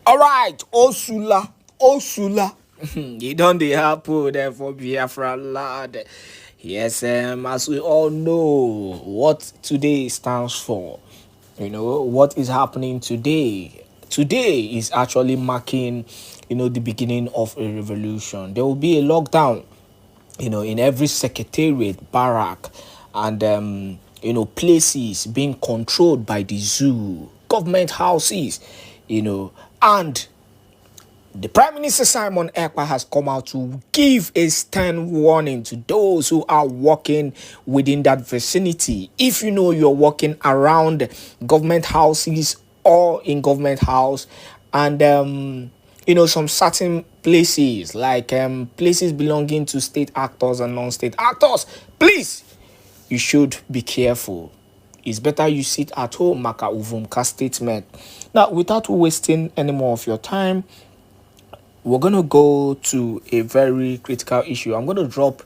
All right, Osula, Osula. You don't the apple there for Biafra lad. Yes, as we all know what today stands for. You know what is happening today. Today is actually marking, the beginning of a revolution. There will be a lockdown, in every secretariat, barrack, and places being controlled by the zoo, government houses, and the Prime Minister Simon Ekpa has come out to give a stern warning to those who are working within that vicinity. If you know you're working around government houses or in government house, and some certain places like places belonging to state actors and non-state actors, please, you should be careful. It's better you sit at home. Maka Uvumka statement. Now, without wasting any more of your time, we're going to go to a very critical issue. I'm going to drop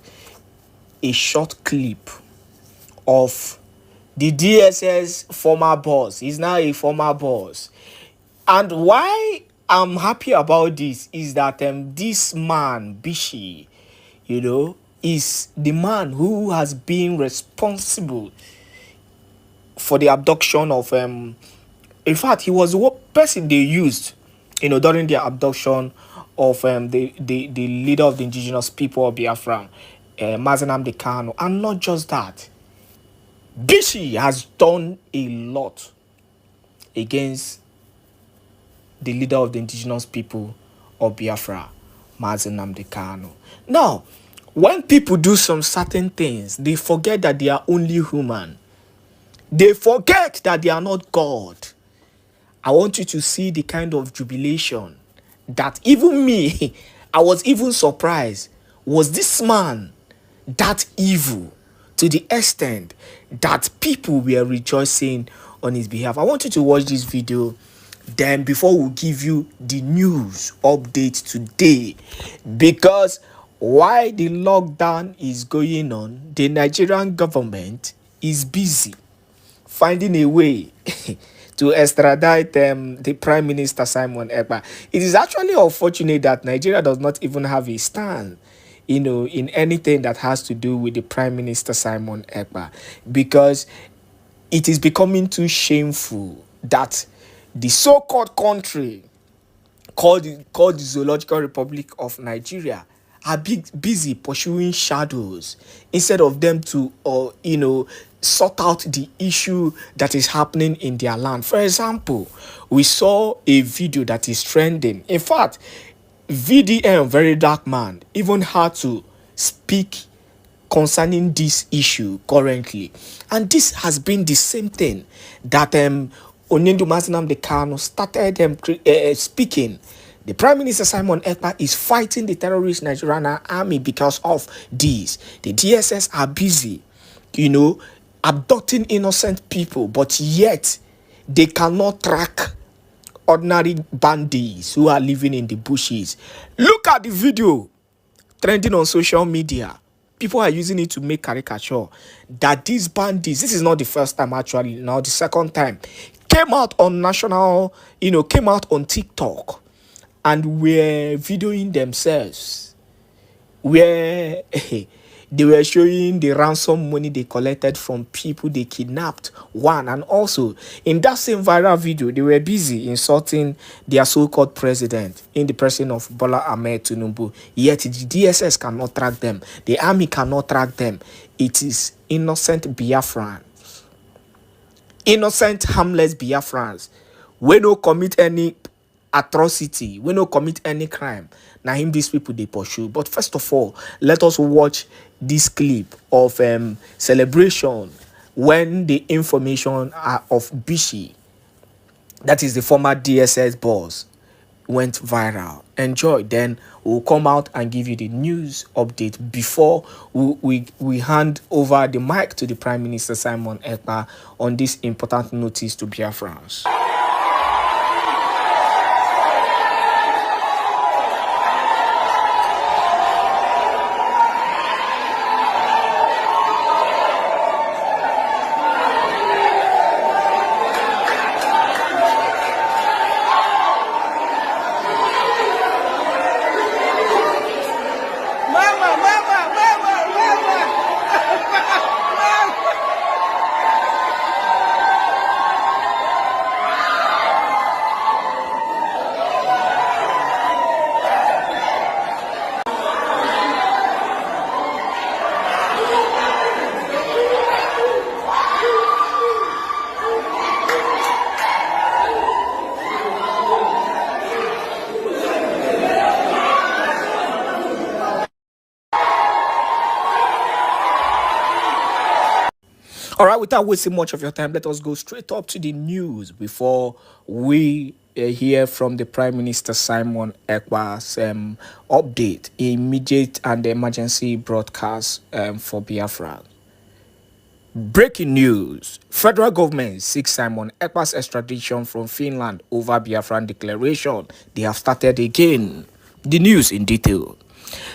a short clip of the DSS former boss. He's now a former boss. And why I'm happy about this is that this man, Bishi, is the man who has been responsible for the abduction of, in fact, he was the person they used, during the abduction of the leader of the indigenous people of Biafra, Nnamdi Kanu. And not just that, Bishi has done a lot against the leader of the indigenous people of Biafra, Nnamdi Kanu. Now, when people do some certain things, they forget that they are only human. They forget that they are not God. I want you to see the kind of jubilation that even me, I was even surprised. Was this man that evil to the extent that people were rejoicing on his behalf? I want you to watch this video. Then before we give you the news update today, because while the lockdown is going on, the Nigerian government is busy finding a way to extradite the Prime Minister Simon Ekpa. It is actually unfortunate that Nigeria does not even have a stand, in anything that has to do with the Prime Minister Simon Ekpa, because it is becoming too shameful that the so-called country called the Zoological Republic of Nigeria are busy pursuing shadows instead of them to sort out the issue that is happening in their land. For example, we saw a video that is trending. In fact, VDM, very dark man, even had to speak concerning this issue currently. And this has been the same thing that Nnamdi Kanu started speaking. The Prime Minister Simon Ekpa is fighting the terrorist Nigerian army because of this. The DSS are busy, abducting innocent people, but yet they cannot track ordinary bandits who are living in the bushes. Look at the video trending on social media. People are using it to make caricature that these bandits, this is not the first time actually, now the second time, came out on came out on TikTok and were videoing themselves, where they were showing the ransom money they collected from people they kidnapped. One, and also in that same viral video, they were busy insulting their so-called president in the person of Bola Ahmed Tinubu. Yet the DSS cannot track them. The army cannot track them. It is innocent Biafrans. Innocent, harmless Biafrans. We no commit any atrocity. We no commit any crime. Now him these people they pursue. But first of all, let us watch this clip of celebration when the information of Bishi, that is the former DSS boss, went viral. Enjoy. Then we'll come out and give you the news update before we hand over the mic to the Prime Minister Simon Ekpa on this important notice to Biafrans. All right, without wasting much of your time, let us go straight up to the news before we hear from the Prime Minister Simon Ekpa's update, immediate and emergency broadcast for Biafra. Breaking news. Federal government seeks Simon Ekpa's extradition from Finland over Biafran declaration. They have started again. The news in detail.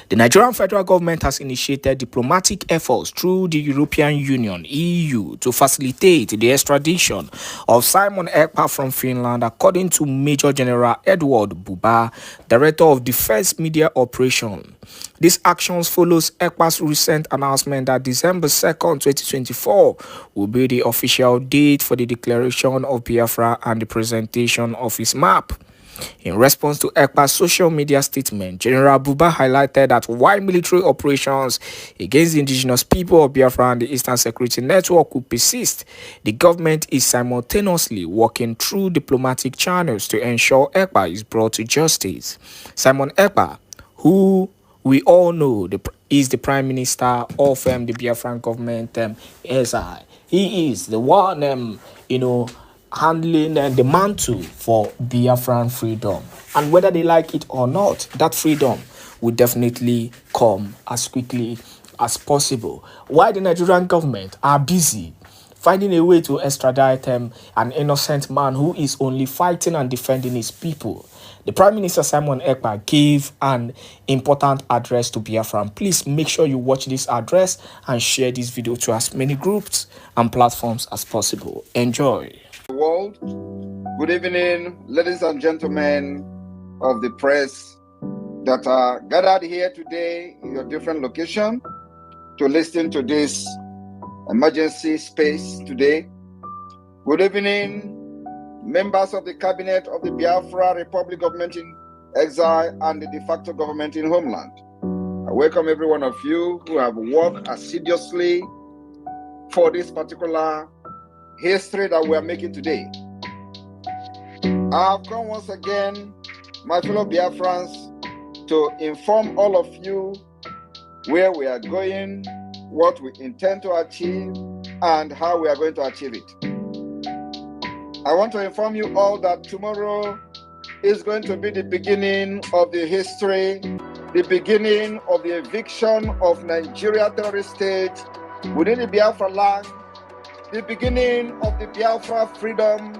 The Nigerian federal government has initiated diplomatic efforts through the European Union (EU) to facilitate the extradition of Simon Ekpa from Finland, according to Major General Edward Buba, Director of Defense Media Operation. These actions follows Ekpa's recent announcement that December 2nd, 2024 will be the official date for the declaration of Biafra and the presentation of his map. In response to Ekpa's social media statement, General Buba highlighted that while military operations against the indigenous people of Biafra and the Eastern Security Network will persist, the government is simultaneously working through diplomatic channels to ensure Ekpa is brought to justice. Simon Ekpa, who we all know is the Prime Minister of the Biafran government, SI. He is the one, handling the mantle for Biafran freedom. And whether they like it or not, that freedom will definitely come as quickly as possible. While the Nigerian government are busy finding a way to extradite an innocent man who is only fighting and defending his people, the Prime Minister Simon Ekpa gave an important address to Biafran. Please make sure you watch this address and share this video to as many groups and platforms as possible. Enjoy. World. Good evening, ladies and gentlemen of the press that are gathered here today in your different location to listen to this emergency space today. Good evening, members of the cabinet of the Biafra Republic government in exile and the de facto government in homeland. I welcome every one of you who have worked assiduously for this particular history that we are making today. I have come once again, my fellow Biafrans, to inform all of you where we are going, what we intend to achieve, and how we are going to achieve it. I want to inform you all that tomorrow is going to be the beginning of the history, the beginning of the eviction of Nigeria terrorist state within the Biafra land, the beginning of the Biafra freedom,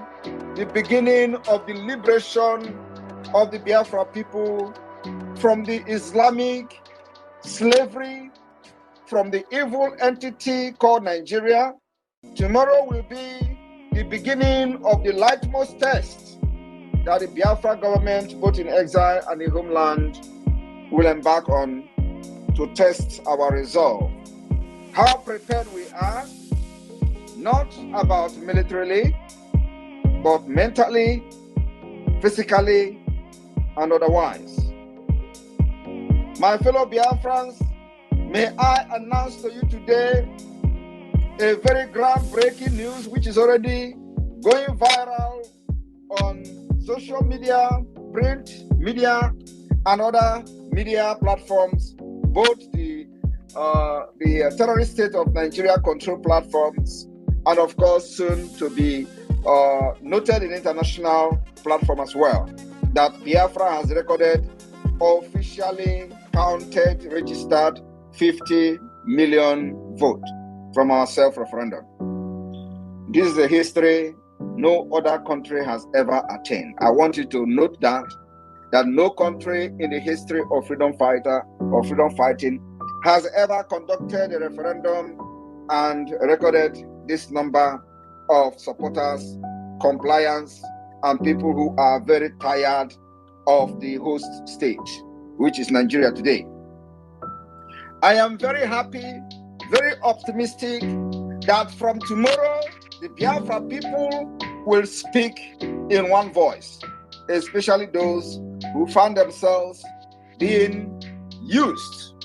the beginning of the liberation of the Biafra people from the Islamic slavery, from the evil entity called Nigeria. Tomorrow will be the beginning of the litmus test that the Biafra government, both in exile and in homeland, will embark on to test our resolve. How prepared we are, not about militarily, but mentally, physically, and otherwise. My fellow Biafrans, may I announce to you today a very groundbreaking news which is already going viral on social media, print media, and other media platforms, both the terrorist state of Nigeria control platforms, and of course soon to be noted in international platform as well, that Biafra has recorded, officially counted, registered 50 million vote from our self-referendum. This is a history no other country has ever attained. I want you to note that no country in the history of freedom fighting has ever conducted a referendum and recorded this number of supporters, compliance, and people who are very tired of the host state, which is Nigeria today. I am very happy, very optimistic that from tomorrow, the Biafra people will speak in one voice, especially those who found themselves being used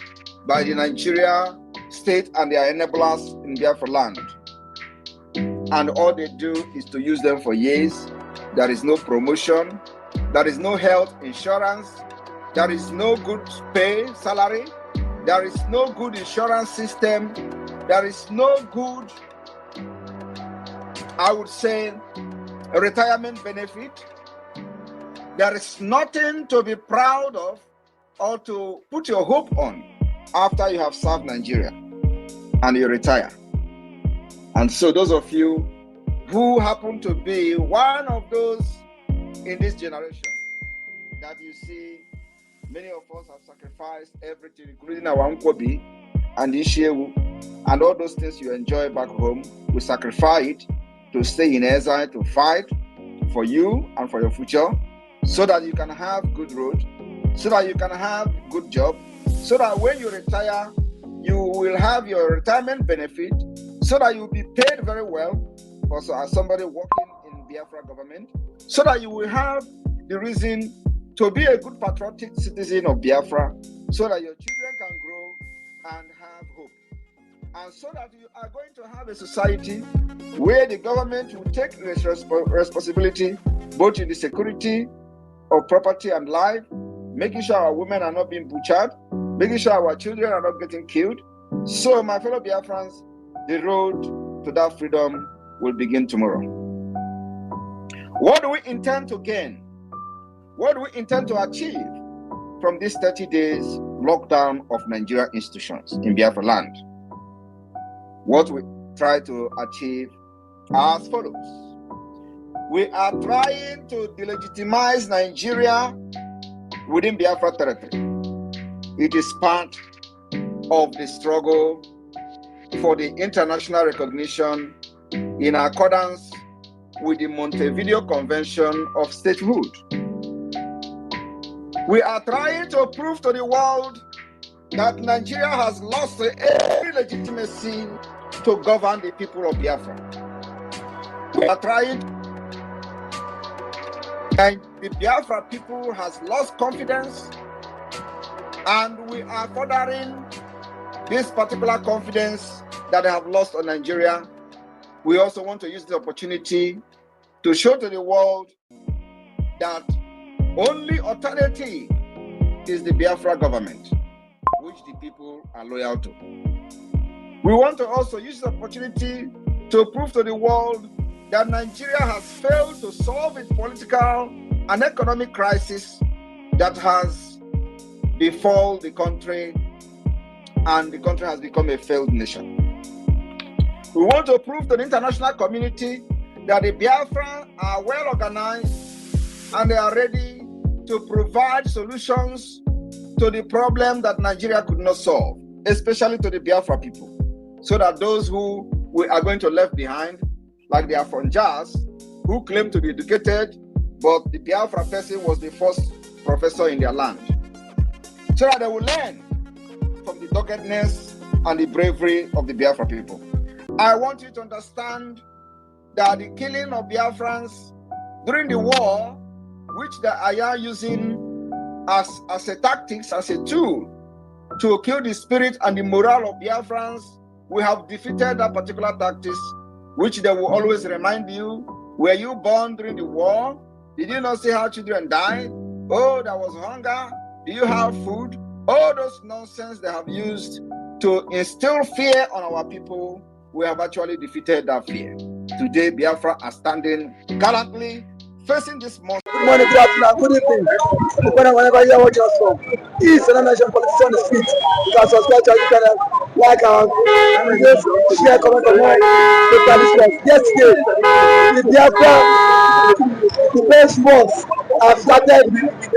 by the Nigeria state and their enablers in Biafra land. And all they do is to use them for years. There is no promotion, there is no health insurance, there is no good pay, salary, there is no good insurance system, there is no good I would say, a retirement benefit. There is nothing to be proud of or to put your hope on after you have served Nigeria and you retire. And so those of you who happen to be one of those in this generation that you see, many of us have sacrificed everything, including our Nkwobi and Ishewu and all those things you enjoy back home. We sacrifice it to stay in exile, to fight for you and for your future, so that you can have good road, so that you can have good job, so that when you retire, you will have your retirement benefit, so that you'll be paid very well, also as somebody working in Biafra government, so that you will have the reason to be a good patriotic citizen of Biafra, so that your children can grow and have hope. And so that you are going to have a society where the government will take responsibility both in the security of property and life, making sure our women are not being butchered, making sure our children are not getting killed. So, my fellow Biafrans, the road to that freedom will begin tomorrow. What do we intend to gain? What do we intend to achieve from this 30 days lockdown of Nigeria institutions in Biafra land? What we try to achieve are as follows. We are trying to delegitimize Nigeria within Biafra territory. It is part of the struggle for the international recognition in accordance with the Montevideo Convention of Statehood. We are trying to prove to the world that Nigeria has lost every legitimacy to govern the people of Biafra. We are trying, and the Biafra people has lost confidence, and we are furthering this particular confidence that they have lost on Nigeria. We also want to use the opportunity to show to the world that only alternative is the Biafra government, which the people are loyal to. We want to also use the opportunity to prove to the world that Nigeria has failed to solve its political and economic crisis that has befallen the country, and the country has become a failed nation. We want to prove to the international community that the Biafra are well organized and they are ready to provide solutions to the problem that Nigeria could not solve, especially to the Biafra people, so that those who we are going to leave behind, like the Afonjas, who claim to be educated, but the Biafra person was the first professor in their land, so that they will learn from the doggedness and the bravery of the Biafra people. I want you to understand that the killing of Biafrans during the war, which they are using as a tactics, as a tool to kill the spirit and the morale of Biafrans, we have defeated that particular tactics, which they will always remind you, were you born during the war? Did you not see how children died? Oh, there was hunger. Do you have food? All those nonsense they have used to instill fear on our people, we have actually defeated that fear. Today, Biafra are standing gallantly facing this monster. Good morning, good afternoon, good evening. Depending on whenever you are watching us from. If another nation politics on the street, you can subscribe to our channel, like our videos, share, comment on more. Yesterday, the Biafra defense force have started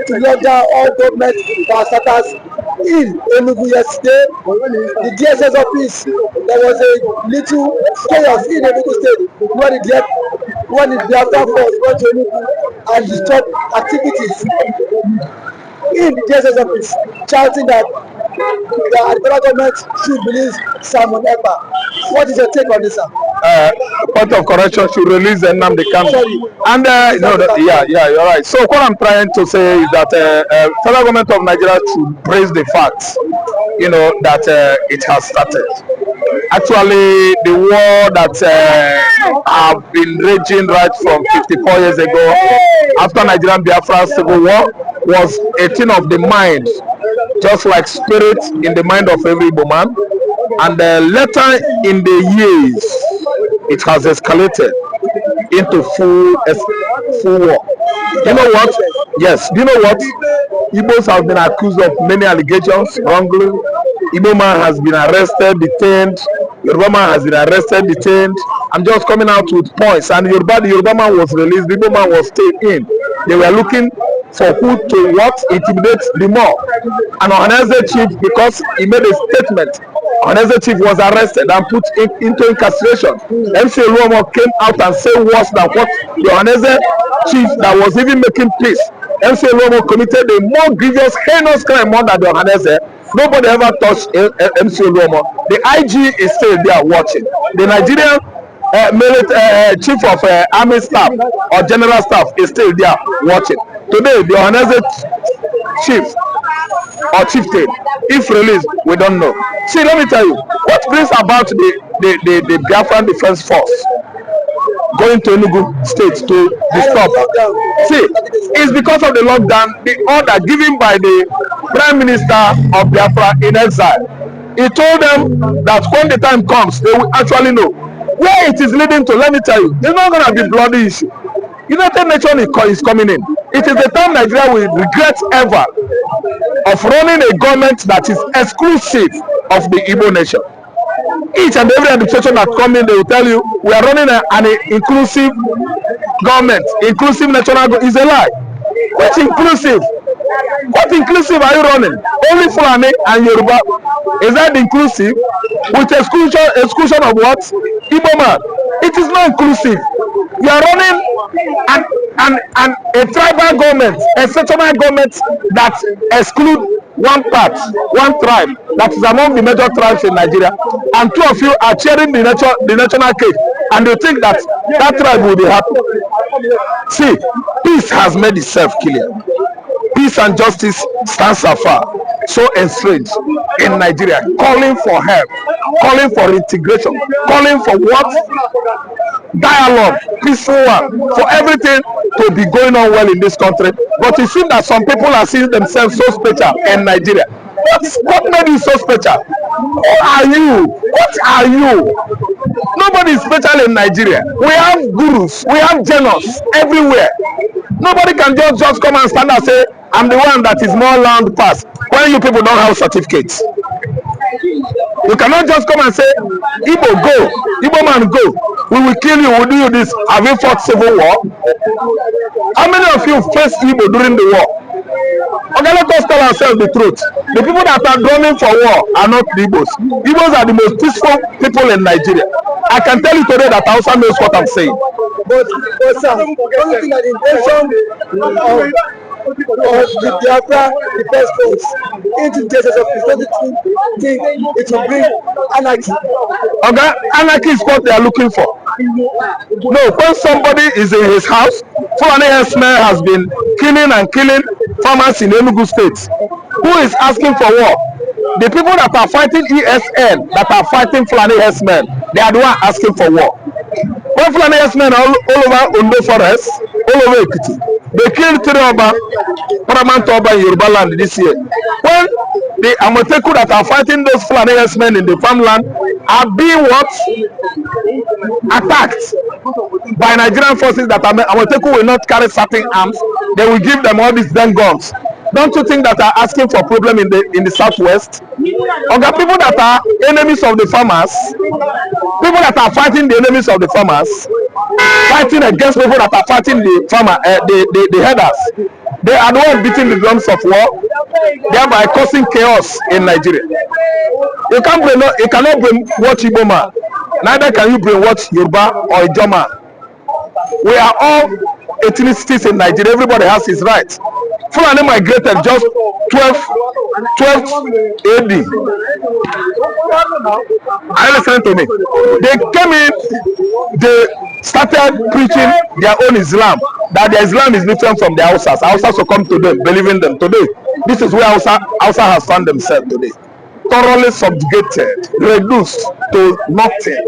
to lock down all government parastatals in Enugu yesterday. The DSS office, there was a little chaos in Enugu State when the Biafra force went to Enugu and disrupt activities in the DSS office, shouting that the federal government should release Simon Ekpa. What is your take on this, sir? Point of correction, should release Nnamdi Kanu. And you're right. So what I'm trying to say is that federal government of Nigeria should praise the fact, that it has started. Actually, the war that have been raging right from 54 years ago, after Nigerian Biafra civil war, was a thing of the mind, just like spirit in the mind of every woman. And later in the years, it has escalated. into full war. You know what? Yes. Do you know what? Igbos have been accused of many allegations wrongly. Igbo man has been arrested, detained. Yoruba man has been arrested, detained. I'm just coming out with points. And the Yoruba man was released. The Igbo man was stayed in. They were looking for who to what intimidate the more. And Ohaneze chief, because he made a statement, Ohaneze chief was arrested and put into incarceration. MC Oluomo came out and said worse than what the Ohaneze chief that was even making peace. MC Oluomo committed a more grievous, heinous crime more than the Ohaneze. Nobody ever touched MC Oluomo. The IG is still there watching. The Nigerian chief of army staff or general staff is still there watching. Today, the Ohaneze chief or chieftain, if released, we don't know. See, let me tell you, what brings about the Biafran Defense Force going to Enugu State to stop? See, it's because of the lockdown, the order given by the Prime Minister of Biafra in exile. He told them that when the time comes, they will actually know. Where it is leading to, let me tell you, it's not going to be bloody issue. United Nations is coming in. It is the time Nigeria will regret ever of running a government that is exclusive of the Igbo nation. Each and every administration that comes in, they will tell you, we are running an inclusive government. Inclusive national government is a lie. Which inclusive? What inclusive are you running? Only Fulani and Yoruba. Is that inclusive? With exclusion of what? Igbo man. It is not inclusive. You are running a tribal government, a sectional government that exclude one part, one tribe that is among the major tribes in Nigeria, and two of you are cheering the national cake, and you think that tribe will be happy. See, peace has made itself clear. Peace and justice stands afar, so estranged in Nigeria, calling for help, calling for integration, calling for what? Dialogue, peaceful one, for everything to be going on well in this country. But it seems that some people are seeing themselves so special in Nigeria. What made you so special? Who are you? What are you? Nobody is special in Nigeria. We have gurus, we have generals everywhere. Nobody can just come and stand and say, I'm the one that is more land past, when you people don't have certificates. You cannot just come and say, Igbo go, Igbo man go, we will kill you, we'll do you this. Have you fought civil war? How many of you faced Igbo during the war? Okay, let us tell ourselves the truth. The people that are drumming for war are not the Igbos. Igbos are the most peaceful people in Nigeria. I can tell you today that Hausa knows what I'm saying. But sir, only thing that the intention of the Biafra Defense Force into cases of Christianity think it will bring anarchy. Okay, anarchy is what they are looking for. No, when somebody is in his house, Fulani herdsmen has been killing farmers in Enugu State. Who is asking for war? The people that are fighting ESN, that are fighting Fulani herdsmen, they are the one asking for war. When Fulani herdsmen are all over Ondo Forest, all over Ekiti, they killed 3 Oba, paramount Oba in Yoruba land this year. When the Amoteku that are fighting those Fulani herdsmen in the farmland are being what? Attacked by Nigerian forces that Amoteku will not carry certain arms, they will give them all these damn guns. Don't you think that are asking for problem in the southwest? Okay, people that are enemies of the farmers, people that are fighting the enemies of the farmers, fighting against people that are fighting the farmer, the headers, they are the ones beating the drums of war, thereby causing chaos in Nigeria. You cannot bring what Igbo man, neither can you bring what Yoruba or Ijoma. We are all ethnicities in Nigeria. Everybody has his rights. Fulani migrated just 12 AD. Are you listening to me? They came in, they started preaching their own Islam, that their Islam is different from the Hausas. Hausas will come to them, believing them today. This is where Hausa has found themselves today. Thoroughly subjugated, reduced to nothing.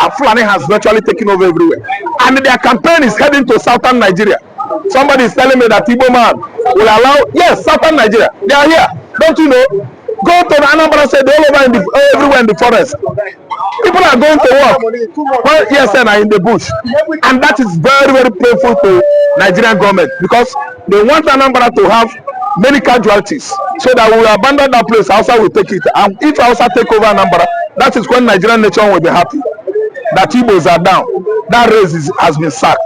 And Fulani has virtually taken over everywhere. And their campaign is heading to southern Nigeria. Somebody is telling me that Igbo man will allow, yes, southern Nigeria. They are here. Don't you know? Go to the Anambra State, all over everywhere in the forest. People are going to work. Well, yes, and are in the bush, and that is very, very painful to Nigerian government because they want Anambra to have many casualties, so that we will abandon that place. Hausa will take it, and if Hausa take over Anambra, that is when Nigerian nation will be happy that Igbos are down. That race has been sacked.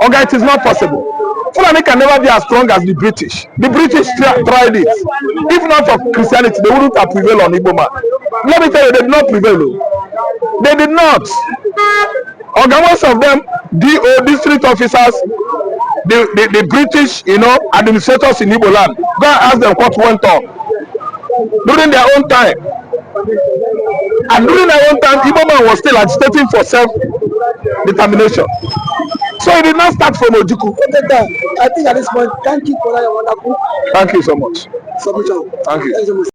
Okay, it is not possible. Fulani can never be as strong as the British. The British tried it. If not for Christianity, they wouldn't have prevailed on Igbo man. Let me tell you, they did not prevail. They did not. Okay, most of them, district officers, the British, administrators in Igbo land, go and ask them what went on during their own time. And during their own time, Igbo man was still agitating for self-determination. So it did not start from Ojukwu. I think at this point, thank you for that wonderful. Thank you so much. Submission. Thank you.